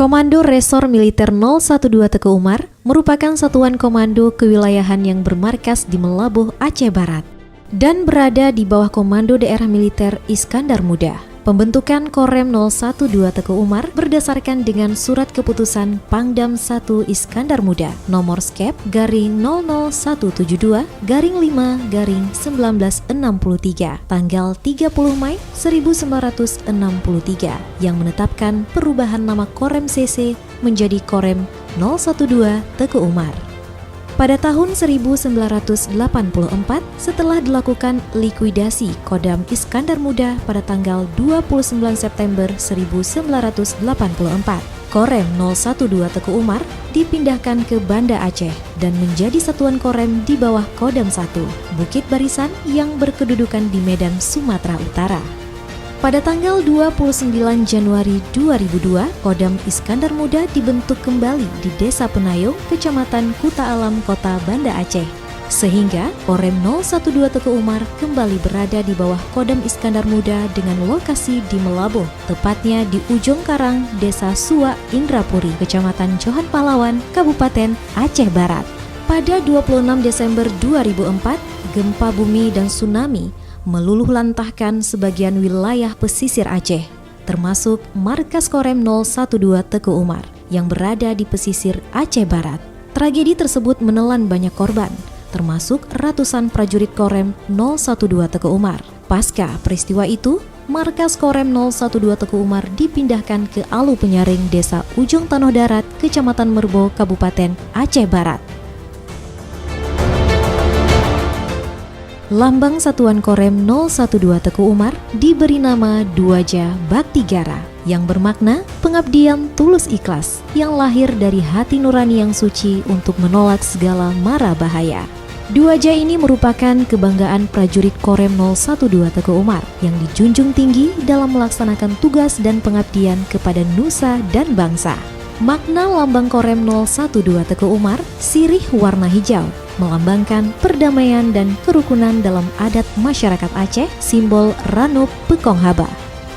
Komando Resor Militer 012 Teku Umar merupakan satuan komando kewilayahan yang bermarkas di Melabuh, Aceh Barat dan berada di bawah Komando Daerah Militer Iskandar Muda. Pembentukan Korem 012 Teku Umar berdasarkan dengan Surat Keputusan Pangdam 1 Iskandar Muda nomor Skep garing 00172 garing 5 garing 1963 tanggal 30 Mei 1963 yang menetapkan perubahan nama Korem CC menjadi Korem 012 Teku Umar. Pada tahun 1984, setelah dilakukan likuidasi Kodam Iskandar Muda pada tanggal 29 September 1984, Korem 012 Teku Umar dipindahkan ke Banda Aceh dan menjadi satuan Korem di bawah Kodam 1, Bukit Barisan yang berkedudukan di Medan, Sumatera Utara. Pada tanggal 29 Januari 2002, Kodam Iskandar Muda dibentuk kembali di Desa Penayung, Kecamatan Kuta Alam, Kota Banda Aceh. Sehingga Korem 012 Teku Umar kembali berada di bawah Kodam Iskandar Muda dengan lokasi di Melabuh, tepatnya di ujung Karang, Desa Suak, Indrapuri, Kecamatan Johan Pahlawan, Kabupaten Aceh Barat. Pada 26 Desember 2004, gempa bumi dan tsunami meluluh lantahkan sebagian wilayah pesisir Aceh, termasuk markas Korem 012 Teku Umar yang berada di pesisir Aceh Barat. Tragedi tersebut menelan banyak korban, termasuk ratusan prajurit Korem 012 Teku Umar. Pasca peristiwa itu, markas Korem 012 Teku Umar dipindahkan ke Alu Penyaring, Desa Ujung Tanoh Darat, Kecamatan Merbo, Kabupaten Aceh Barat. Lambang Satuan Korem 012 Teku Umar diberi nama Duaja Baktigara yang bermakna pengabdian tulus ikhlas yang lahir dari hati nurani yang suci untuk menolak segala mara bahaya. Duaja ini merupakan kebanggaan prajurit Korem 012 Teku Umar yang dijunjung tinggi dalam melaksanakan tugas dan pengabdian kepada nusa dan bangsa. Makna lambang Korem 012 Teku Umar, sirih warna hijau, melambangkan perdamaian dan kerukunan dalam adat masyarakat Aceh, simbol Ranup Pekong Haba.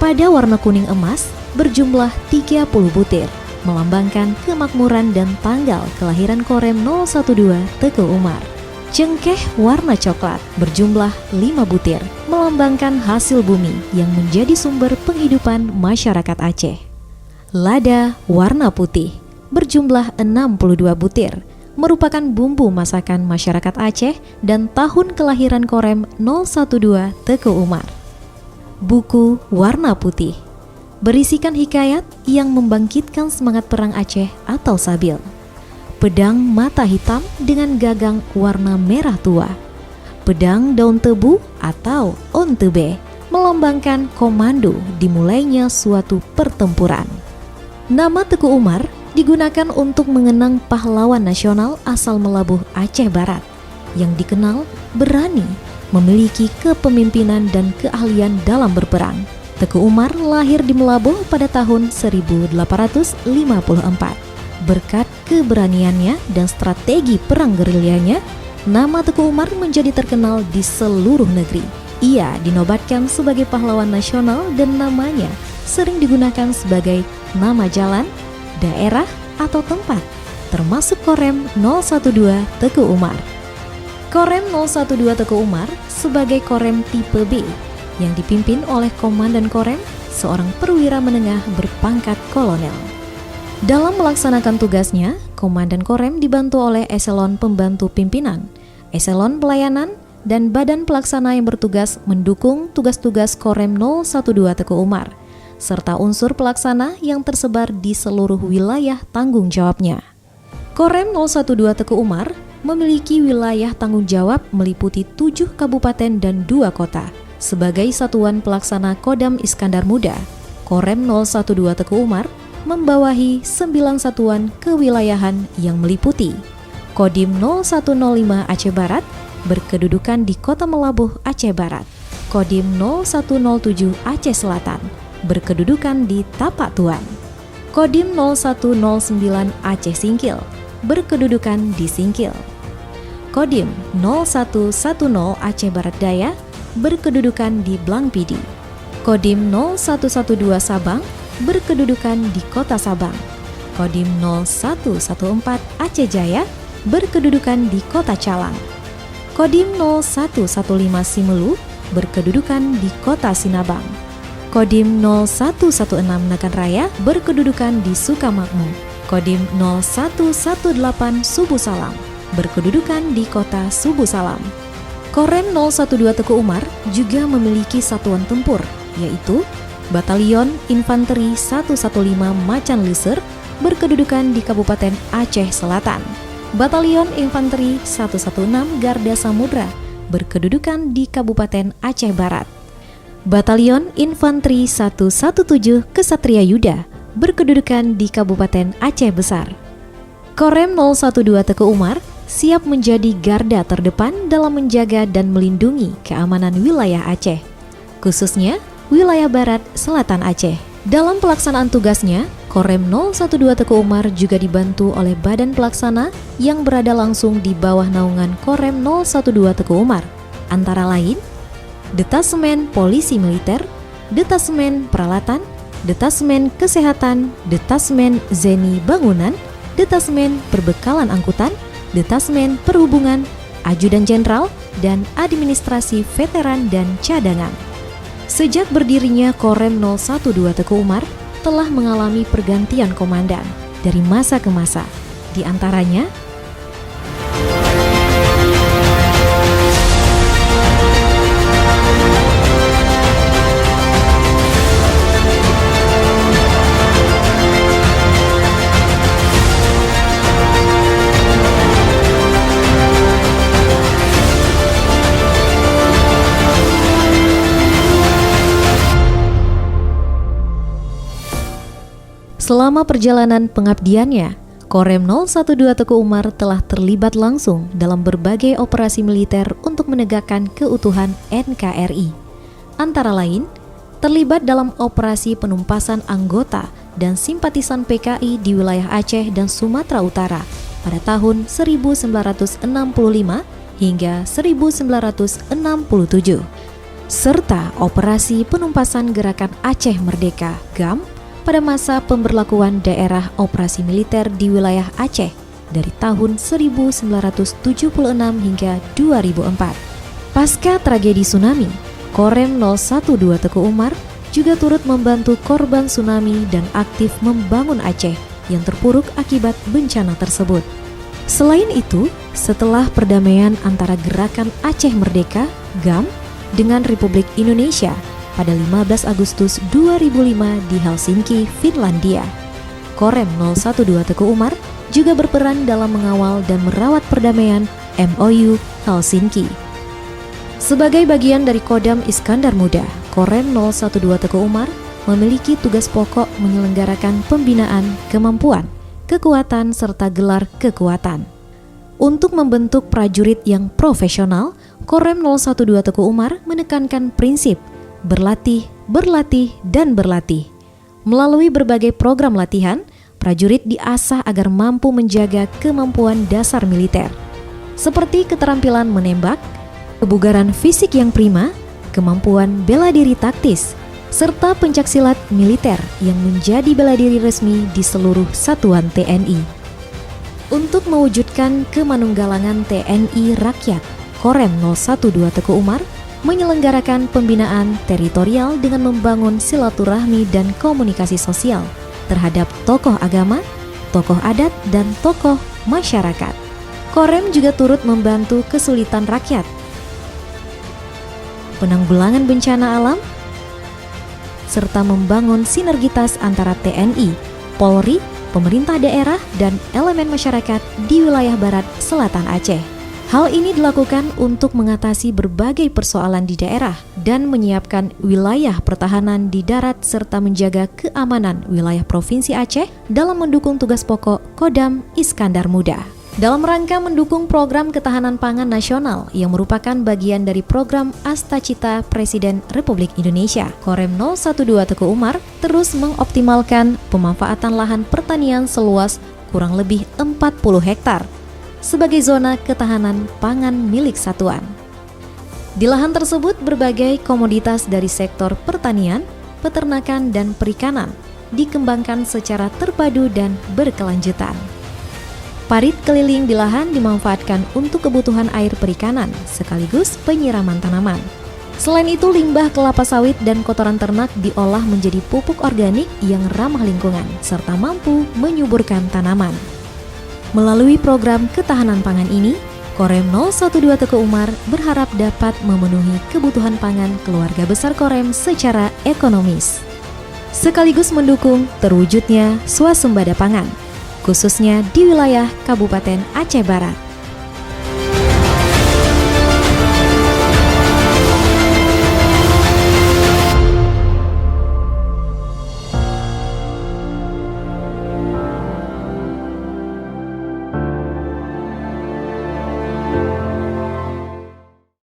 Pada warna kuning emas, berjumlah 30 butir, melambangkan kemakmuran dan tanggal kelahiran Korem 012 Teku Umar. Cengkeh warna coklat, berjumlah 5 butir, melambangkan hasil bumi yang menjadi sumber penghidupan masyarakat Aceh. Lada warna putih, berjumlah 62 butir, merupakan bumbu masakan masyarakat Aceh dan tahun kelahiran Korem 012 Teku Umar. Buku warna putih, berisikan hikayat yang membangkitkan semangat perang Aceh atau Sabil. Pedang mata hitam dengan gagang warna merah tua. Pedang daun tebu atau ontebe, melambangkan komando dimulainya suatu pertempuran. Nama Teku Umar digunakan untuk mengenang pahlawan nasional asal Melabuh, Aceh Barat yang dikenal berani, memiliki kepemimpinan dan keahlian dalam berperang. Teku Umar lahir di Melabuh pada tahun 1854. Berkat keberaniannya dan strategi perang gerilyanya, nama Teku Umar menjadi terkenal di seluruh negeri. Ia dinobatkan sebagai pahlawan nasional dan namanya sering digunakan sebagai nama jalan, daerah, atau tempat, termasuk Korem 012 Teku Umar. Korem 012 Teku Umar sebagai Korem tipe B yang dipimpin oleh Komandan Korem, seorang perwira menengah berpangkat kolonel. Dalam melaksanakan tugasnya, Komandan Korem dibantu oleh eselon pembantu pimpinan, eselon pelayanan, dan badan pelaksana yang bertugas mendukung tugas-tugas Korem 012 Teku Umar, serta unsur pelaksana yang tersebar di seluruh wilayah tanggung jawabnya. Korem 012 Teku Umar memiliki wilayah tanggung jawab meliputi 7 kabupaten dan 2 kota. Sebagai satuan pelaksana Kodam Iskandar Muda, Korem 012 Teku Umar membawahi 9 satuan kewilayahan yang meliputi Kodim 0105 Aceh Barat berkedudukan di Kota Melabuh, Aceh Barat, Kodim 0107 Aceh Selatan berkedudukan di Tapak Tuan, Kodim 0109 Aceh Singkil berkedudukan di Singkil, Kodim 0110 Aceh Barat Daya berkedudukan di Blangpidi, Kodim 0112 Sabang berkedudukan di Kota Sabang, Kodim 0114 Aceh Jaya berkedudukan di Kota Calang. Kodim 0115 Simelu berkedudukan di Kota Sinabang. Kodim 0116 Nagan Raya berkedudukan di Sukamakmur. Kodim 0118 Subu Salam berkedudukan di Kota Subu Salam. Korem 012 Teku Umar juga memiliki satuan tempur, yaitu Batalion Infanteri 115 Macan Liser berkedudukan di Kabupaten Aceh Selatan. Batalion Infanteri 116 Garda Samudra berkedudukan di Kabupaten Aceh Barat. Batalion Infanteri 117 Kesatria Yuda berkedudukan di Kabupaten Aceh Besar. Korem 012 Teku Umar siap menjadi garda terdepan dalam menjaga dan melindungi keamanan wilayah Aceh, khususnya wilayah Barat Selatan Aceh. Dalam pelaksanaan tugasnya, Korem 012 Teku Umar juga dibantu oleh badan pelaksana yang berada langsung di bawah naungan Korem 012 Teku Umar, antara lain Detasemen Polisi Militer, Detasemen Peralatan, Detasemen Kesehatan, Detasemen Zeni Bangunan, Detasemen Perbekalan Angkutan, Detasemen Perhubungan, Ajudan Jenderal, dan Administrasi Veteran dan Cadangan. Sejak berdirinya Korem 012 Teku Umar telah mengalami pergantian komandan dari masa ke masa. Di antaranya selama perjalanan pengabdiannya, Korem 012 Teku Umar telah terlibat langsung dalam berbagai operasi militer untuk menegakkan keutuhan NKRI. Antara lain, terlibat dalam operasi penumpasan anggota dan simpatisan PKI di wilayah Aceh dan Sumatera Utara pada tahun 1965 hingga 1967, serta operasi penumpasan Gerakan Aceh Merdeka (GAM) pada masa pemberlakuan daerah operasi militer di wilayah Aceh dari tahun 1976 hingga 2004. Pasca tragedi tsunami, Korem 012 Teku Umar juga turut membantu korban tsunami dan aktif membangun Aceh yang terpuruk akibat bencana tersebut. Selain itu, setelah perdamaian antara Gerakan Aceh Merdeka (GAM) dengan Republik Indonesia pada 15 Agustus 2005 di Helsinki, Finlandia, Korem 012 Teku Umar juga berperan dalam mengawal dan merawat perdamaian MOU Helsinki. Sebagai bagian dari Kodam Iskandar Muda, Korem 012 Teku Umar memiliki tugas pokok menyelenggarakan pembinaan kemampuan, kekuatan, serta gelar kekuatan. Untuk membentuk prajurit yang profesional, Korem 012 Teku Umar menekankan prinsip berlatih, berlatih, dan berlatih. Melalui berbagai program latihan, prajurit diasah agar mampu menjaga kemampuan dasar militer, seperti keterampilan menembak, kebugaran fisik yang prima, kemampuan bela diri taktis, serta pencaksilat militer yang menjadi bela diri resmi di seluruh satuan TNI. Untuk mewujudkan kemanunggalangan TNI Rakyat, Korem 012 Teku Umar menyelenggarakan pembinaan teritorial dengan membangun silaturahmi dan komunikasi sosial terhadap tokoh agama, tokoh adat, dan tokoh masyarakat. Korem juga turut membantu kesulitan rakyat, penanggulangan bencana alam, serta membangun sinergitas antara TNI, Polri, pemerintah daerah, dan elemen masyarakat di wilayah Barat Selatan Aceh. Hal ini dilakukan untuk mengatasi berbagai persoalan di daerah dan menyiapkan wilayah pertahanan di darat serta menjaga keamanan wilayah Provinsi Aceh dalam mendukung tugas pokok Kodam Iskandar Muda. Dalam rangka mendukung program ketahanan pangan nasional yang merupakan bagian dari program Astacita Presiden Republik Indonesia, Korem 012 Teku Umar terus mengoptimalkan pemanfaatan lahan pertanian seluas kurang lebih 40 hektar sebagai zona ketahanan pangan milik satuan. Di lahan tersebut berbagai komoditas dari sektor pertanian, peternakan, dan perikanan dikembangkan secara terpadu dan berkelanjutan. Parit keliling di lahan dimanfaatkan untuk kebutuhan air perikanan sekaligus penyiraman tanaman. Selain itu, limbah kelapa sawit dan kotoran ternak diolah menjadi pupuk organik yang ramah lingkungan serta mampu menyuburkan tanaman. Melalui program ketahanan pangan ini, Korem 012 Teku Umar berharap dapat memenuhi kebutuhan pangan keluarga besar Korem secara ekonomis, sekaligus mendukung terwujudnya swasembada pangan, khususnya di wilayah Kabupaten Aceh Barat.